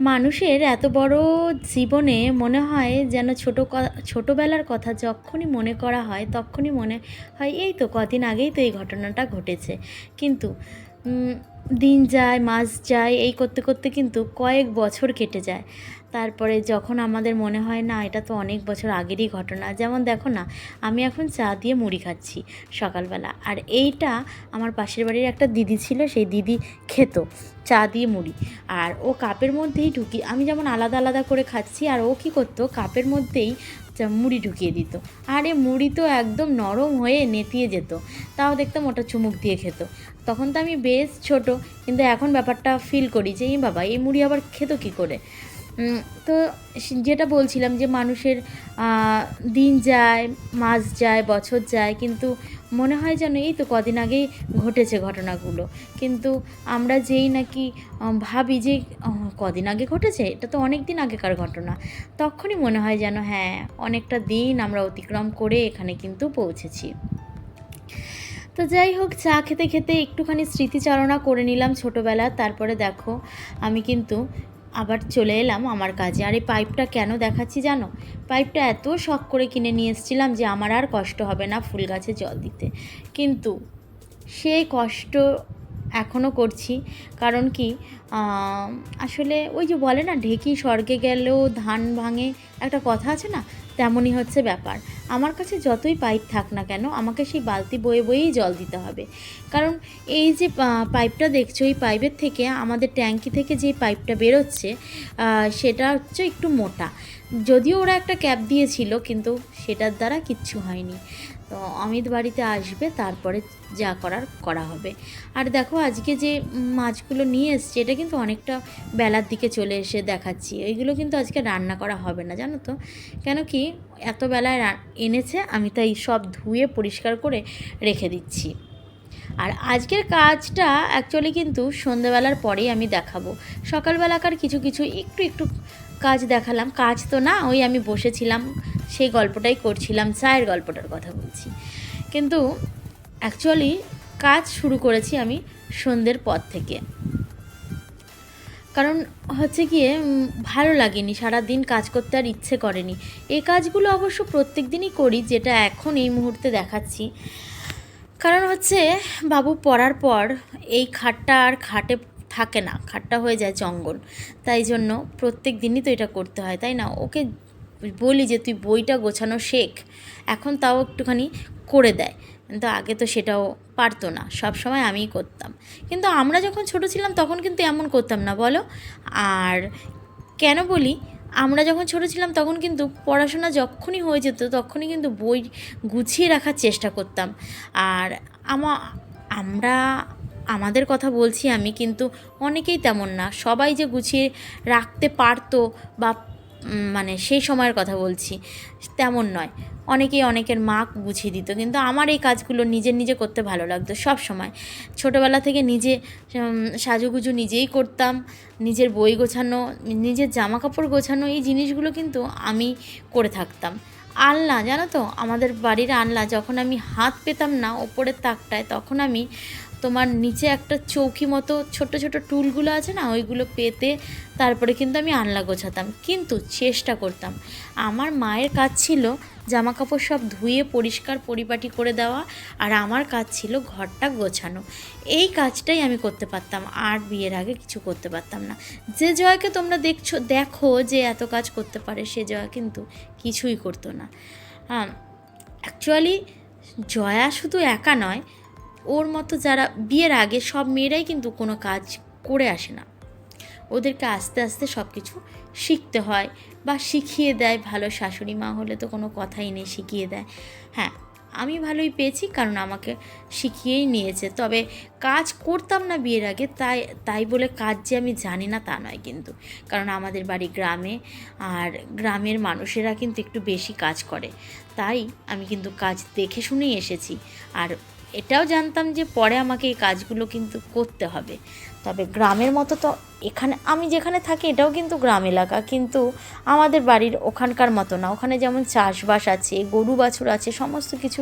মানুষের এত বড় জীবনে মনে হয় যেন ছোটোবেলার কথা যখনই মনে করা হয় তখনই মনে হয় এই তো কদিন আগেই তো এই ঘটনাটা ঘটেছে। কিন্তু উম, দিন যায় মাস যায় এই করতে করতে কিন্তু কয়েক বছর কেটে যায়। তারপরে যখন আমাদের মনে হয় না এটা তো অনেক বছর আগেরই ঘটনা, যেমন দেখো না, আমি এখন চা দিয়ে মুড়ি খাচ্ছি সকালবেলা, আর এইটা আমার পাশের বাড়ির একটা দিদি ছিল, সেই দিদি খেত চা দিয়ে মুড়ি, আর ও কাপের মধ্যেই আমি যেমন আলাদা আলাদা করে খাচ্ছি আর ও কী করতো কাপের মধ্যেই মুড়ি ঢুকিয়ে দিত। আর এ মুড়ি তো একদম নরম হয়ে নেতিয়ে যেত, তাও দেখতাম ওটা চুমুক দিয়ে খেত। তখন তো আমি বেশ ছোট, কিন্তু এখন ব্যাপারটা ফিল করি যে এই বাবা এই মুড়ি আবার খেত কী করে। তো যেটা বলছিলাম যে মানুষের দিন যায় মাস যায় বছর যায়, কিন্তু মনে হয় যেন এই তো কদিন আগেই ঘটেছে ঘটনাগুলো। কিন্তু আমরা যেই নাকি ভাবি যে কদিন আগে ঘটেছে, এটা তো অনেক দিন আগেকার ঘটনা, তখনই মনে হয় যেন হ্যাঁ অনেকটা দিন আমরা অতিক্রম করে এখানে কিন্তু পৌঁছেছি। তো যাই হোক, চা খেতে খেতে একটুখানি স্মৃতিচারণা করে নিলাম ছোটোবেলার। তারপরে দেখো আমি কিন্তু আবার চলে এলাম আমার কাজে। আর এই পাইপটা কেন দেখাচ্ছি জানো? পাইপটা এত শখ করে কিনে নিয়ে এসেছিলাম যে আমার আর কষ্ট হবে না ফুল গাছে জল দিতে, কিন্তু সেই কষ্ট এখনও করছি। কারণ কি, আসলে ওই যে বলে না ঢেকি স্বর্গে গেলেও ধান ভাঙে, একটা কথা আছে না, তেমনই হচ্ছে ব্যাপার। আমার কাছে যতই পাইপ থাক না কেন আমাকে সেই বালতি বয়ে বয়েই জল দিতে হবে। কারণ এই যে পাইপটা দেখছো, এই পাইপের থেকে আমাদের ট্যাঙ্কি থেকে যে পাইপটা বেরোচ্ছে সেটা হচ্ছে একটু মোটা। যদিও ওরা একটা ক্যাপ দিয়েছিল, কিন্তু সেটার দ্বারা কিচ্ছু হয়নি। তো অমিত বাড়িতে আসবে, তারপরে যা করার করা হবে। আর দেখো আজকে যে মাছগুলো নিয়ে এসছে এটা কিন্তু অনেকটা বেলার দিকে চলে এসে দেখাচ্ছি, ওইগুলো কিন্তু আজকে রান্না করা হবে না জানো তো। কেন কি, এত বেলায় এনেছে, আমি তাই সব ধুয়ে পরিষ্কার করে রেখে দিচ্ছি। আর আজকের কাজটা অ্যাকচুয়ালি কিন্তু সন্ধ্যেবেলার পরেই আমি দেখাবো। সকালবেলাকার কিছু কিছু একটু একটু কাজ দেখালাম, কাজ তো না, ওই আমি বসেছিলাম সেই গল্পটাই করছিলাম, চায়ের গল্পটার কথা বলছি। কিন্তু অ্যাকচুয়ালি কাজ শুরু করেছি আমি সন্ধ্যের পর থেকে। কারণ হচ্ছে গিয়ে ভালো লাগেনি, সারা দিন কাজ করতে আর ইচ্ছে করেনি। এই কাজগুলো অবশ্য প্রত্যেক দিনই করি, যেটা এখন এই মুহূর্তে দেখাচ্ছি। কারণ হচ্ছে বাবু পড়ার পর এই খাটটা আর খাটে থাকে না, খাটটা হয়ে যায় জঙ্গল। তাই জন্য প্রত্যেক দিনই তো এটা করতে হয়, তাই না? ওকে বলি যে তুই বইটা গোছানো শেখ, এখন তাও একটুখানি করে দেয়, কিন্তু আগে তো সেটাও পারতো না, সব সময় আমিই করতাম। কিন্তু আমরা যখন ছোট ছিলাম তখন কিন্তু এমন করতাম না, বলো? আর কেন বলি, আমরা যখন ছোটো ছিলাম তখন কিন্তু পড়াশোনা যখনই হয়ে যেত তখনই কিন্তু বই গুছিয়ে রাখার চেষ্টা করতাম। আর আমরা আমাদের কথা বলছি আমি, কিন্তু অনেকেই তেমন না, সবাই যে গুছিয়ে রাখতে পারতো বা মানে সেই সময়ের কথা বলছি তেমন নয়। অনেকেই অনেকের মা গুছিয়ে দিত, কিন্তু আমার এই কাজগুলো নিজে করতে ভালো লাগতো সব সময়। ছোটোবেলা থেকে নিজে সাজুগুজু নিজেই করতাম, নিজের বই গোছানো, নিজের জামা কাপড় গোছানো, এই জিনিসগুলো কিন্তু আমি করে থাকতাম। আলনা জানো তো, আমাদের বাড়ির আলনা যখন আমি হাত পেতাম না ওপরের তাকটায়, তখন আমি তোমার নিচে একটা চৌকি মতো ছোট ছোট টুলগুলো আছে না, ওইগুলো পেতে তারপরে কিন্তু আমি আলনা গোছাতাম, কিন্তু চেষ্টা করতাম। আমার মায়ের কাজ ছিল জামা কাপড় সব ধুয়ে পরিষ্কার পরিপাটি করে দেওয়া, আর আমার কাজ ছিল ঘরটা গোছানো। এই কাজটাই আমি করতে পারতাম, আর বিয়ের আগে কিছু করতে পারতাম না। যে জয়াকে তোমরা দেখো যে এত কাজ করতে পারে, সে জয়া কিন্তু কিছুই করতো না। অ্যাকচুয়ালি জয়া শুধু একা নয়, ওর মতো যারা বিয়ের আগে সব মেয়েরাই কিন্তু কোনো কাজ করে আসে না, ওদেরকে আস্তে আস্তে সব কিছু শিখতে হয় বা শিখিয়ে দেয়। ভালো শাশুড়ি মা হলে তো কোনো কথাই নেই, শিখিয়ে দেয়। হ্যাঁ, আমি ভালোই পেয়েছি, কারণ আমাকে শিখিয়েই নিয়েছে। তবে কাজ করতাম না বিয়ের আগে, তাই বলে কাজ যে আমি জানি না তা নয় কিন্তু। কারণ আমাদের বাড়ি গ্রামে, আর গ্রামের মানুষেরা কিন্তু একটু বেশি কাজ করে, তাই আমি কিন্তু কাজ দেখে শুনেই এসেছি। আর এটাও জানতাম যে পরে আমাকে এই কাজগুলো কিন্তু করতে হবে। তবে গ্রামের মতো তো এখানে আমি যেখানে থাকি এটাও কিন্তু গ্রাম এলাকা, কিন্তু আমাদের বাড়ির ওখানকার মতো না। ওখানে যেমন চাষবাস আছে, গরু বাছুর আছে, সমস্ত কিছু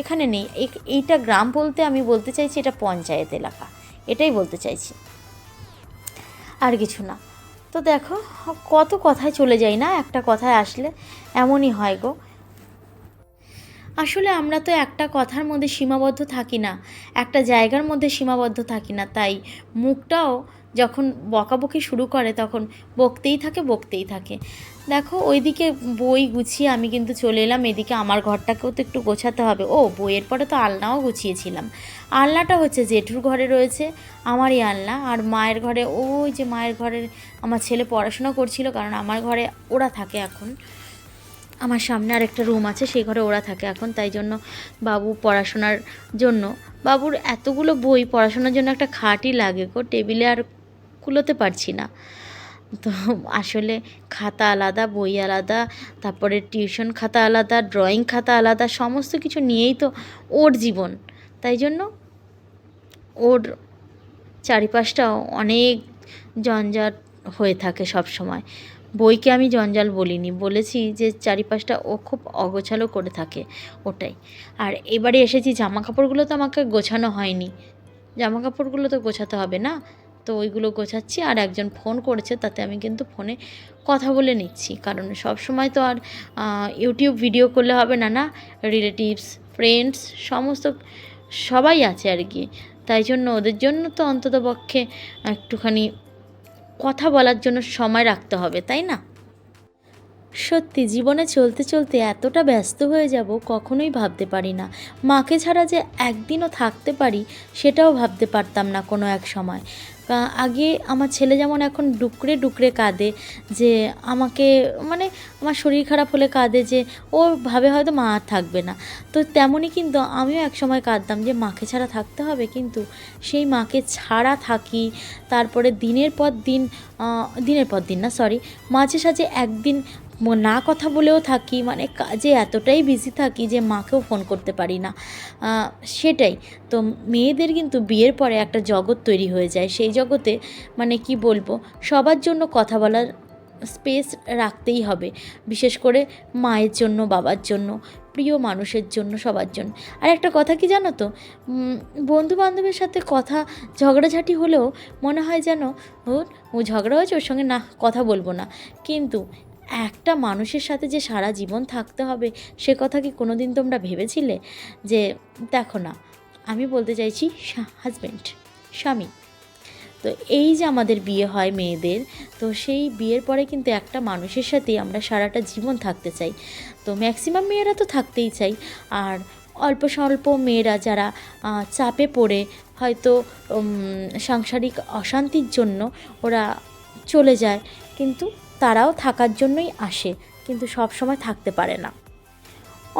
এখানে নেই। এইটা গ্রাম বলতে আমি বলতে চাইছি এটা পঞ্চায়েত এলাকা, এটাই বলতে চাইছি, আর কিছু না। তো দেখো কত কথায় চলে যাই না, একটা কথায় আসলে এমনই হয় গো। আসলে আমরা তো একটা কথার মধ্যে সীমাবদ্ধ থাকি না, একটা জায়গার মধ্যে সীমাবদ্ধ থাকি না, তাই মুখটাও যখন বকাবকি শুরু করে তখন বকতেই থাকে বকতেই থাকে। দেখো ওইদিকে বই গুছিয়ে আমি কিন্তু চলে এলাম, এদিকে আমার ঘরটাকেও তো একটু গোছাতে হবে। ও বইয়ের পরে তো আলনাও গুছিয়েছিলাম। আলনাটা হচ্ছে জেঠুর ঘরে রয়েছে, আমারই আলনা। আর মায়ের ঘরে, ওই যে মায়ের ঘরে আমার ছেলে পড়াশোনা করছিল, কারণ আমার ঘরে ওরা থাকে এখন। আমার সামনে আরেকটা রুম আছে, সেই ঘরে ওরা থাকে এখন, তাই জন্য বাবু পড়াশোনার জন্য, বাবুর এতগুলো বই, পড়াশোনার জন্য একটা খাটই লাগে গো, টেবিলে আর কুলোতে পারছি না। তো আসলে খাতা আলাদা, বই আলাদা, তারপরে টিউশন খাতা আলাদা, ড্রয়িং খাতা আলাদা, সমস্ত কিছু নিয়েই তো ওর জীবন। তাই জন্য ওর চারিপাশটাও অনেক জঞ্জাট হয়ে থাকে সব সময়। বইকে আমি জঞ্জাল বলিনি, বলেছি যে চারিপাশটা ও খুব অগোছালো করে থাকে, ওটাই। আর এবারে এসেছি, জামা কাপড়গুলো তো আমাকে গোছানো হয়নি, জামা কাপড়গুলো তো গোছাতে হবে না, তো ওইগুলো গোছাচ্ছি। আর একজন ফোন করেছে, তাতে আমি কিন্তু ফোনে কথা বলে নিচ্ছি, কারণ সব সময় তো আর ইউটিউব ভিডিও করলে হবে না, না, রিলেটিভস, ফ্রেন্ডস, সমস্ত সবাই আছে আর কি। তাই জন্য ওদের জন্য তো অন্ততপক্ষে একটুখানি কথা বলার জন্য সময় রাখতে হবে, তাই না? সত্যি জীবনে চলতে চলতে এতটা ব্যস্ত হয়ে যাব কখনোই ভাবতে পারি না। মাকে ছাড়া যে একদিনও থাকতে পারি সেটাও ভাবতে পারতাম না কোনো এক সময়। আগে আমার ছেলে যেমন এখন ডুকরে ডুকরে কাঁদে, যে আমাকে, মানে আমার শরীর খারাপ হলে কাঁদে, যে ও ভাবে হয়তো মা আর থাকবে না। তো তেমনই কিন্তু আমিও এক সময় কাঁদতাম যে মাকে ছাড়া থাকতে হবে, কিন্তু সেই মাকে ছাড়া থাকি। তারপরে দিনের পর দিন না, সরি, মাঝে সাঝে একদিন না কথা বলেও থাকি, মানে কাজে এতটাই বিজি থাকি যে মাকেও ফোন করতে পারি না। সেটাই তো, মেয়েদের কিন্তু বিয়ের পরে একটা জগৎ তৈরি হয়ে যায়, সেই জগতে মানে কি বলবো, সবার জন্য কথা বলার স্পেস রাখতেই হবে, বিশেষ করে মায়ের জন্য, বাবার জন্য, প্রিয় মানুষের জন্য, সবার জন্য। আর একটা কথা কি জানো তো, বন্ধু বান্ধবের সাথে কথা ঝগড়াঝাটি হলেও মনে হয় যেন ও ঝগড়া হয়েছে, ওর সঙ্গে না কথা বলবো না, কিন্তু একটা মানুষের সাথে যে সারা জীবন থাকতে হবে, সে কথা কি কোনো দিন তোমরা ভেবেছিলে? যে দেখো না, আমি বলতে চাইছি হাজব্যান্ড, স্বামী। তো এই যে আমাদের বিয়ে হয় মেয়েদের, তো সেই বিয়ের পরে কিন্তু একটা মানুষের সাথেই আমরা সারাটা জীবন থাকতে চাই। তো ম্যাক্সিমাম মেয়েরা তো থাকতেই চাই। আর অল্প স্বল্প মেয়েরা যারা চাপে পড়ে হয়তো সাংসারিক অশান্তির জন্য ওরা চলে যায়, কিন্তু তারাও থাকার জন্যই আসে, কিন্তু সব সময় থাকতে পারে না।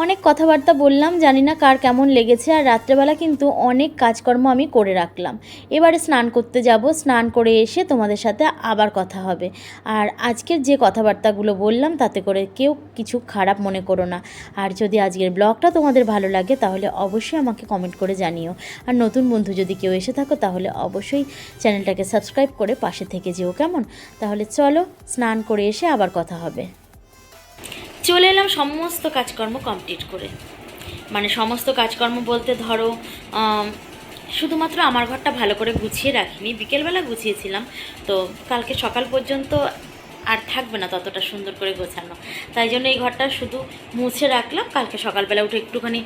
অনেক কথাবার্তা বললাম, জানি না কার কেমন লেগেছে। আর রাত্রেবেলা কিন্তু অনেক কাজকর্ম আমি করে রাখলাম, এবারে স্নান করতে যাব, স্নান করে এসে তোমাদের সাথে আবার কথা হবে। আর আজকের যে কথাবার্তাগুলো বললাম তাতে করে কেউ কিছু খারাপ মনে করো না। আর যদি আজকের ব্লগটা তোমাদের ভালো লাগে তাহলে অবশ্যই আমাকে কমেন্ট করে জানিও। আর নতুন বন্ধু যদি কেউ এসে থাকো তাহলে অবশ্যই চ্যানেলটাকে সাবস্ক্রাইব করে পাশে থেকে যেও, কেমন? তাহলে চলো, স্নান করে এসে আবার কথা হবে। চলে এলাম সমস্ত কাজকর্ম কমপ্লিট করে, মানে সমস্ত কাজকর্ম বলতে ধরো শুধুমাত্র আমার ঘরটা ভালো করে গুছিয়ে রাখিনি, বিকেলবেলা গুছিয়েছিলাম, তো কালকে সকাল পর্যন্ত আর থাকবে না ততটা সুন্দর করে গোছানো, তাই জন্য এই ঘরটা শুধু মুছে রাখলাম। কালকে সকালবেলা উঠে একটুখানি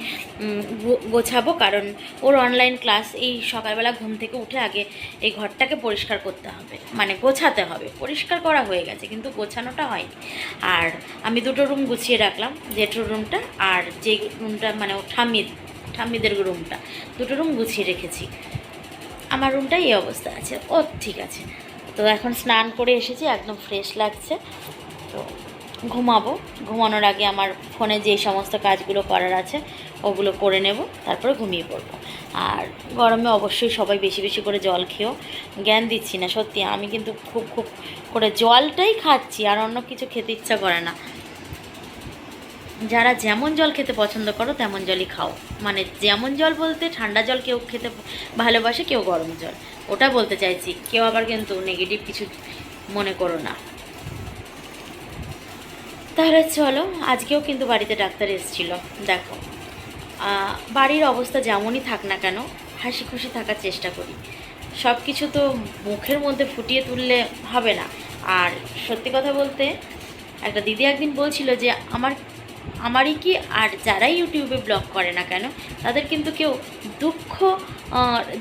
গোছাবো, কারণ ওর অনলাইন ক্লাস। এই সকালবেলা ঘুম থেকে উঠে আগে এই ঘরটাকে পরিষ্কার করতে হবে, মানে গোছাতে হবে। পরিষ্কার করা হয়ে গেছে কিন্তু গোছানোটা হয়নি। আর আমি দুটো রুম গুছিয়ে রাখলাম, জেঠুর রুমটা আর যে রুমটা মানে ও ঠাম্মিদের রুমটা, দুটো রুম গুছিয়ে রেখেছি। আমার রুমটা এই অবস্থা আছে, ও ঠিক আছে। তো এখন স্নান করে এসেছি, একদম ফ্রেশ লাগছে। তো ঘুমাবো, ঘুমানোর আগে আমার ফোনে যেই সমস্ত কাজগুলো করার আছে ওগুলো করে নেব, তারপরে ঘুমিয়ে পড়বো। আর গরমে অবশ্যই সবাই বেশি বেশি করে জল খেয়েও, জ্ঞান দিচ্ছি না সত্যি, আমি কিন্তু খুব খুব করে জলটাই খাচ্ছি, আর অন্য কিছু খেতে ইচ্ছা করে না। যারা যেমন জল খেতে পছন্দ করো তেমন জলই খাও, মানে যেমন জল বলতে ঠান্ডা জল কেউ খেতে ভালোবাসে, কেউ গরম জল, ওটা বলতে চাইছি। কেউ আবার কিন্তু নেগেটিভ কিছু মনে করো না। তাহলে চলো, আজকেও কিন্তু বাড়িতে ডাক্তার এসেছিল। দেখো, বাড়ির অবস্থা যেমনই থাক না কেন, হাসি খুশি থাকার চেষ্টা করি। সব কিছু তো মুখের মধ্যে ফুটিয়ে তুললে হবে না, আর সত্যি কথা বলতে একটা দিদি একদিন বলছিল যে আমারই কি আর যারাই ইউটিউবে ব্লগ করে না কেন তাদের কিন্তু কেউ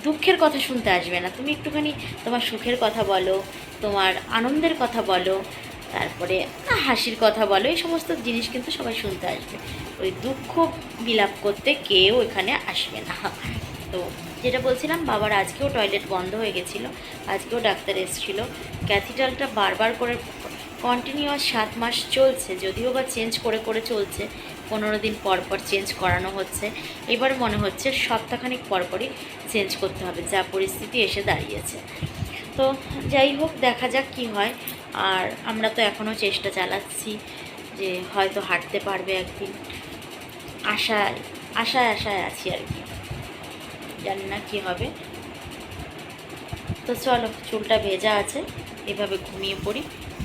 দুঃখের কথা শুনতে আসবে না। তুমি একটুখানি তোমার সুখের কথা বলো, তোমার আনন্দের কথা বলো, তারপরে হাসির কথা বলো, এই সমস্ত জিনিস কিন্তু সবাই শুনতে আসবে। ওই দুঃখ বিলাপ করতে কেউ এখানে আসবে না। তো যেটা বলছিলাম, বাবার আজকেও টয়লেট বন্ধ হয়ে গেছিলো, আজকেও ডাক্তার এসেছিলো। ক্যাথিটারটা বারবার করে কন্টিনিউয়াস 7 মাস চলছে, যদিও বা চেঞ্জ করে করে চলছে, 15 দিন পর পর চেঞ্জ করানো হচ্ছে। এবার মনে হচ্ছে সপ্তাহখানিক পরপরই চেঞ্জ করতে হবে, যা পরিস্থিতি এসে দাঁড়িয়েছে। তো যাই হোক, দেখা যাক কি হয়। আর আমরা তো এখনও চেষ্টা চালাচ্ছি যে হয়তো হাঁটতে পারবে একদিন, আশায় আশায় আশায় আছি আর কি, জানি না কী হবে। তো চলো, চুলটা ভেজা আছে, এভাবে ঘুমিয়ে পড়ি,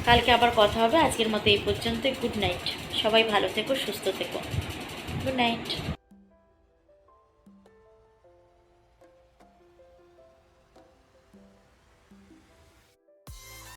কালকে আবার কথা হবে। আজকের মতো এই পর্যন্তই। গুড নাইট, সবাই ভালো থেকো, সুস্থ থেকো। Good night.